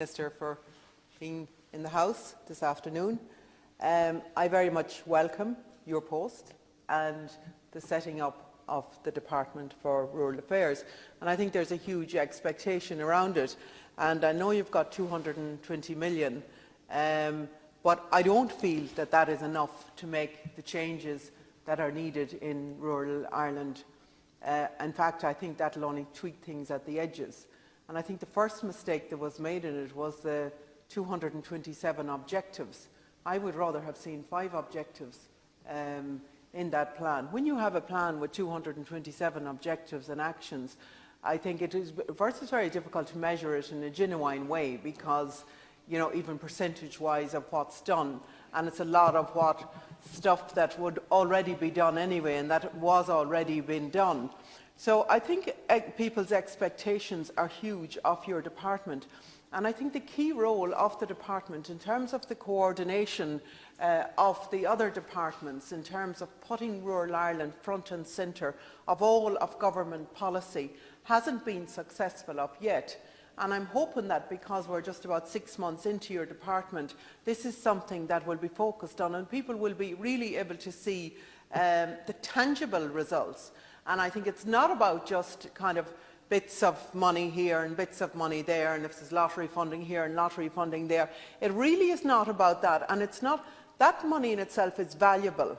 Minister for being in the House this afternoon. I very much welcome your post and the setting up of the Department for Rural Affairs, and I think there's a huge expectation around it, and I know you've got 220 million, but I don't feel that that is enough to make the changes that are needed in rural Ireland. In fact, I think that will only tweak things at the edges. And I think the first mistake that was made in it was the 227 objectives. I would rather have seen 5 objectives in that plan. When you have a plan with 227 objectives and actions, I think it is first it's very difficult to measure it in a genuine way because, you know, even percentage-wise of what's done, and it's a lot of what stuff that would already be done anyway, and that was already been done. So I think people's expectations are huge of your department, and I think the key role of the department in terms of the coordination of the other departments, in terms of putting rural Ireland front and centre of all of government policy, hasn't been successful of yet. And I'm hoping that because we're just about 6 months into your department, this is something that will be focused on and people will be really able to see the tangible results. And I think it's not about just kind of bits of money here and bits of money there, and if there's lottery funding here and lottery funding there. It really is not about that, and it's not, that money in itself is valuable,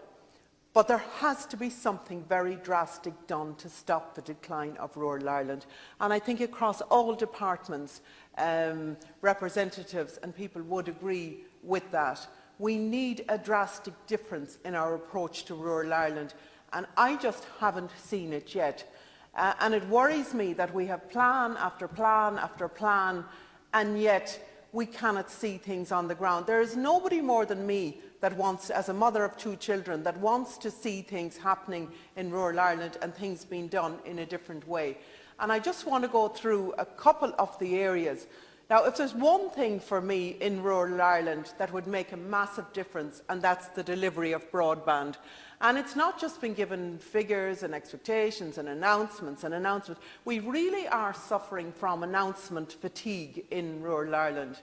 but there has to be something very drastic done to stop the decline of rural Ireland. And I think across all departments, representatives and people would agree with that. We need a drastic difference in our approach to rural Ireland, and I just haven't seen it yet. And it worries me that we have plan after plan after plan, and yet we cannot see things on the ground. There is nobody more than me that wants, as a mother of 2 children, that wants to see things happening in rural Ireland and things being done in a different way. And I just want to go through a couple of the areas. Now, if there's one thing for me in rural Ireland that would make a massive difference, and that's the delivery of broadband. And it's not just been given figures and expectations and announcements and announcements. We really are suffering from announcement fatigue in rural Ireland.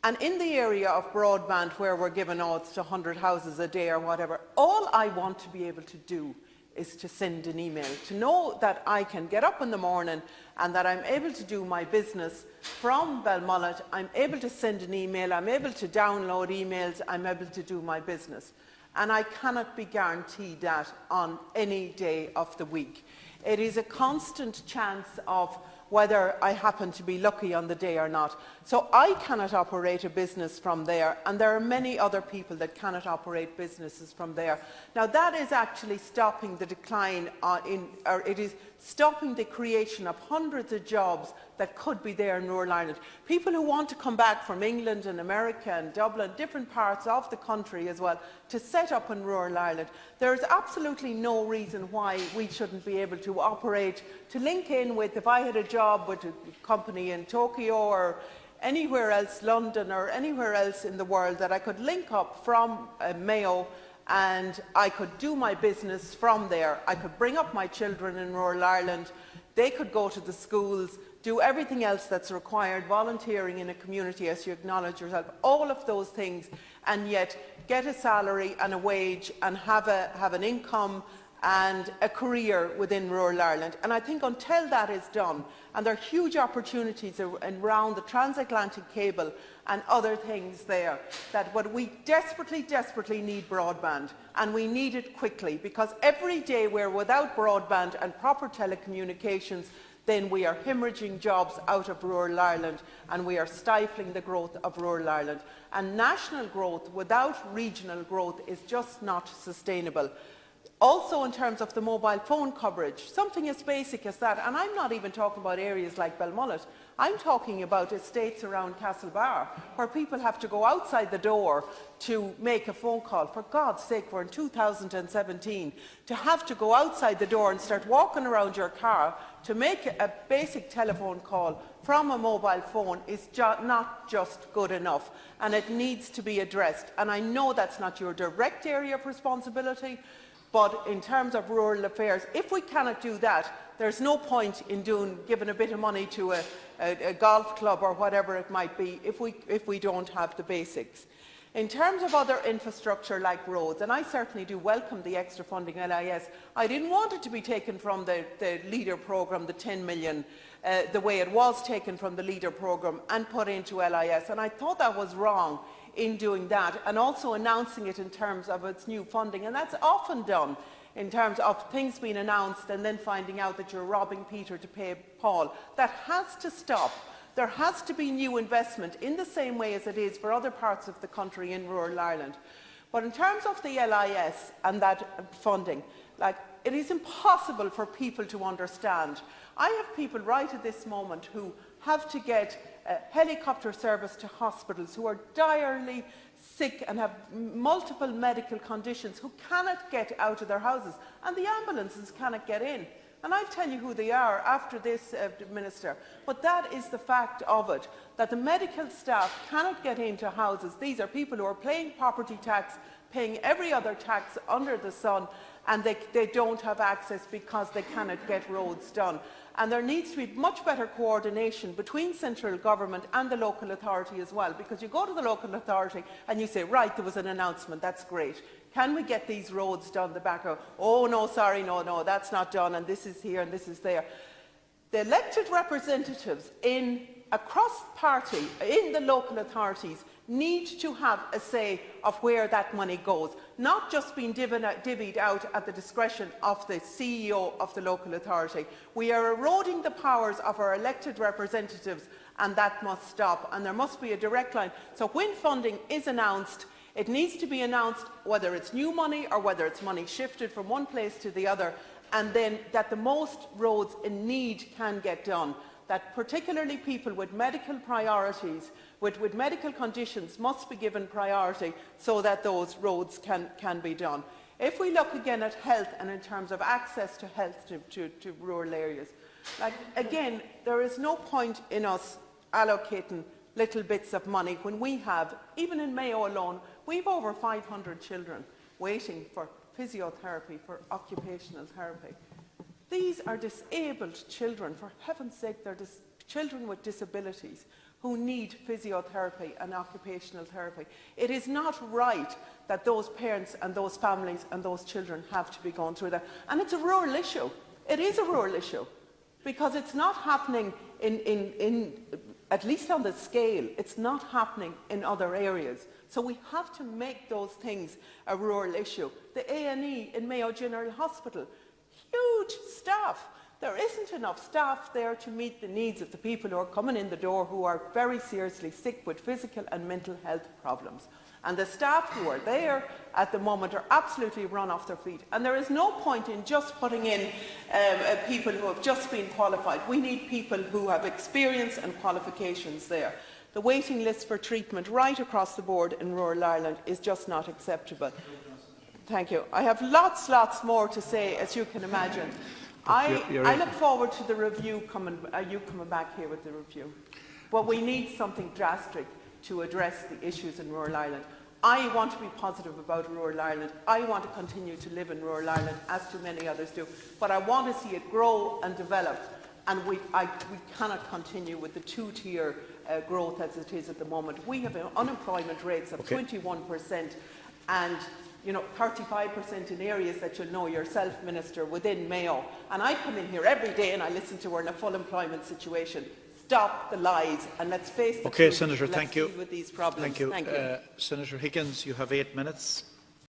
And in the area of broadband, where we're given, oh, it's 100 houses a day or whatever, all I want to be able to do is to send an email, to know that I can get up in the morning and that I'm able to do my business from Belmullet. I'm able to send an email, I'm able to download emails, I'm able to do my business. And I cannot be guaranteed that on any day of the week. It is a constant chance of whether I happen to be lucky on the day or not. So I cannot operate a business from there, and there are many other people that cannot operate businesses from there. Now that is actually stopping the decline, or it is stopping the creation of hundreds of jobs that could be there in rural Ireland. People who want to come back from England and America and Dublin, different parts of the country as well, to set up in rural Ireland. There is absolutely no reason why we shouldn't be able to operate, to link in with, if I had a job with a company in Tokyo or anywhere else, London or anywhere else in the world, that I could link up from Mayo and I could do my business from there. I could bring up my children in rural Ireland, they could go to the schools, do everything else that's required, volunteering in a community, as you acknowledge yourself, all of those things, and yet get a salary and a wage and have an income and a career within rural Ireland. And I think until that is done, and there are huge opportunities around the transatlantic cable and other things there, that what we desperately, desperately need broadband, and we need it quickly, because every day we're without broadband and proper telecommunications, then we are hemorrhaging jobs out of rural Ireland and we are stifling the growth of rural Ireland. And national growth without regional growth is just not sustainable. Also, in terms of the mobile phone coverage, something as basic as that, and I'm not even talking about areas like Belmullet, I'm talking about estates around Castlebar, where people have to go outside the door to make a phone call. For God's sake, we're in 2017. To have to go outside the door and start walking around your car to make a basic telephone call from a mobile phone is not just good enough, and it needs to be addressed. And I know that's not your direct area of responsibility, But in terms of rural affairs, if we cannot do that, there's no point in giving a bit of money to a golf club or whatever it might be if we don't have the basics. In terms of other infrastructure like roads, and I certainly do welcome the extra funding LIS, I didn't want it to be taken from the LEADER programme, the 10 million, the way it was taken from the LEADER programme and put into LIS, and I thought that was wrong in doing that, and also announcing it in terms of its new funding, and that's often done in terms of things being announced and then finding out that you're robbing Peter to pay Paul. That has to stop. There has to be new investment in the same way as it is for other parts of the country in rural Ireland. But in terms of the LIS and that funding, it is impossible for people to understand. I have people right at this moment who have to get helicopter service to hospitals, who are direly sick and have multiple medical conditions, who cannot get out of their houses, and the ambulances cannot get in. And I'll tell you who they are after this, Minister. But that is the fact of it, that the medical staff cannot get into houses. These are people who are paying property tax, paying every other tax under the sun, and they don't have access because they cannot get roads done. And there needs to be much better coordination between central government and the local authority as well, because you go to the local authority and you say, right, there was an announcement, that's great. Can we get these roads done? The back of, oh no, sorry, no, that's not done, and this is here and this is there. The elected representatives across party, in the local authorities, need to have a say of where that money goes, not just being divvied out at the discretion of the CEO of the local authority. We are eroding the powers of our elected representatives, and that must stop, and there must be a direct line. So when funding is announced, it needs to be announced whether it's new money or whether it's money shifted from one place to the other, and then that the most roads in need can get done. That particularly people with medical priorities, with medical conditions, must be given priority so that those roads can be done. If we look again at health and in terms of access to health to rural areas, again, there is no point in us allocating little bits of money when we have, even in Mayo alone, we've over 500 children waiting for physiotherapy, for occupational therapy. These are disabled children, for heaven's sake, they're children with disabilities who need physiotherapy and occupational therapy. It is not right that those parents and those families and those children have to be going through that. And it's a rural issue. It is a rural issue because it's not happening at least on the scale, it's not happening in other areas. So we have to make those things a rural issue. The A&E in Mayo General Hospital, huge staff. There isn't enough staff there to meet the needs of the people who are coming in the door who are very seriously sick with physical and mental health problems. And the staff who are there at the moment are absolutely run off their feet. And there is no point in just putting in people who have just been qualified. We need people who have experience and qualifications there. The waiting list for treatment right across the board in rural Ireland is just not acceptable. Thank you. I have lots more to say, as you can imagine. I look forward to the review you coming back here with the review. But we need something drastic to address the issues in rural Ireland. I want to be positive about rural Ireland. I want to continue to live in rural Ireland, as do many others do. But I want to see it grow and develop. And we cannot continue with the two-tier growth as it is at the moment. We have unemployment rates of 21% and 35% in areas that you'll know yourself, Minister, within Mayo. And I come in here every day and I listen to we're in a full employment situation. Stop the lies and let's face the truth. Senator, thank you. Deal with these problems. Thank you. Senator Higgins, you have 8 minutes.